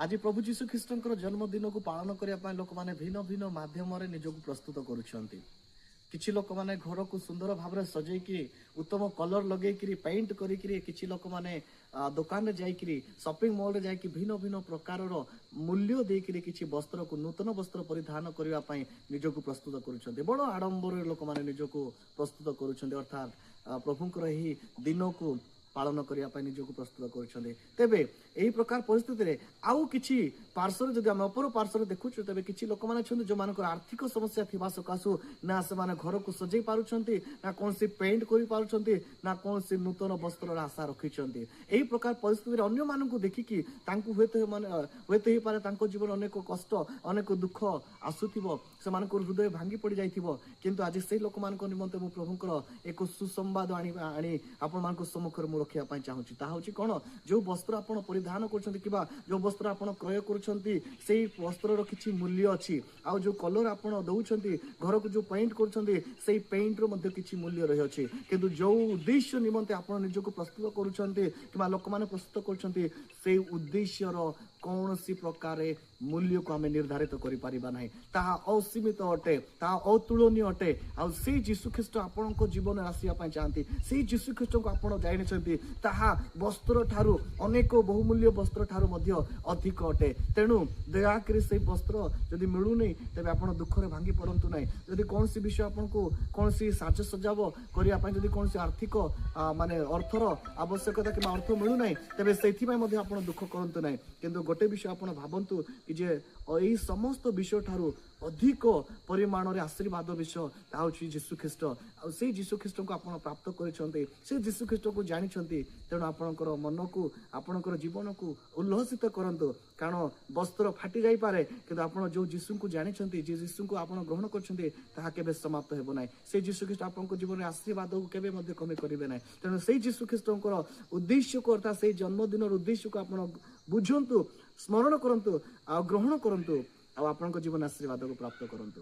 आज प्रभु जीशु ख्रीस्ट जन्मदिन को पालन करने लोक मैंने भिन्न भिन्न मध्यम निजक प्रस्तुत करुँच किछि लोक माने घर को सुंदर भाव में सजेकी उत्तम कलर लगे पेंट करी लोक माने दुकान रे जाइकरी शॉपिंग मॉल रे जाइकरी भिन्न भिन्न प्रकार मूल्य देकरी किछि वस्त्र को नूतन वस्त्र परिधान करबा पई निजक प्रस्तुत करुछन्ते बड़ आडंबर लोक माने निजक प्रस्तुत करुछन्ते अर्थात प्रभुंकर एही दिन को पालन करने निजक प्रस्तुत कर तेबे यही प्रकार परिस्थिति रे आउ किछि पार्श्व जदि आम अपर पार्श्व देखुँ तेबे किछि लोक माने छथि जो मानकर आर्थिक समस्या थिबा सकाशु ना से माने घर को सजै पारुछन्ति ना कोनसी पेंट करि पारुछन्ति ना कोनसी नूतन वस्त्र आशा रखिछन्ति एही प्रकार परिस्थिति रे अन्य मानकु देखिकि तांकु होते माने होते ही पारे तांको जीवन अनेक कष्ट अनेक दुख आसुथिबो से मानकर हृदय भांगी पड़ जाइथिबो किंतु आज से लोक मानक निमंते मु प्रभुंकर एक सुसंवाद आनी आपण मानक सम्मुखर मु रखिया पई चाहूची ता होची कोन जो वस्त्र आपण परिधान करछन्ति किबा जो वस्त्र आपण क्रय करछन्ति सेही वस्त्रर किछि मूल्य अछि आ जो कलर आपण दउछन्ति घर को जो पेंट करछन्ति सेही पेंट रो मध्ये किछि मूल्य रहि अछि किंतु जो उद्देश्य निमंते आपण निजको प्रस्तुत करछन्ति किबा लोक माने प्रस्तुत करछन्ति सेही उद्देश्यर कौनसी प्रकार मूल्य को आम निर्धारित करि परिबा नाही ताहा असीमित अटे ताहा अतुलनीय अटे आ से यीशु ख्रीस्ट आपण को जीवन आसिया पई चाहंती से यीशु ख्रीस्ट को आपण जानि छथि ताहा वस्त्र ठारू अनेक बहुमूल्य वस्त्र ठारू मध्ये अधिक अटे तेनु दया करी से वस्त्र जदि मिलु नै तबे आपण दुख रे भांगी पड़ंतु नै जदि कोनसी विषय आपण को कोनसी साज सजाव करिया पई जदि कोनसी आर्थिक माने अर्थर आवश्यकता कि अर्थ मिलु नै तबे सेथि पई मध्ये आपण दुख करंतु नै किंतु गोटे विषय आपण भाबंतु कि जे एही समस्त विषय ठारू अधिक परिमाण रे आशीर्वाद विषय ता होछि यीशु ख्रीस्ट आ से यीशु ख्रीस्ट को आपण प्राप्त करिसंते से यीशु ख्रीस्ट को जानि छंती तेणु आपणकर मन को आपणकर जीवन को उल्लसित करंतु कारण वस्त्र फाटी जाई पारे किंतु आपण जो यीशु को जानि छंती जे यीशु को आपण ग्रहण करछंती ताहा केबे समाप्त हेबो नै से यीशु ख्रीस्ट आपणको जीवन रे आशीर्वाद को केबे मध्ये कमी करिवे नै तेणु से यीशु ख्रीस्टकर उद्देश्य को अर्थात से जन्मदिन उद्देश्य को आपण बुझंतु स्मरण करंतु आ ग्रहण करंतु आ आपणको जीवन आशीर्वाद को प्राप्त करंतु।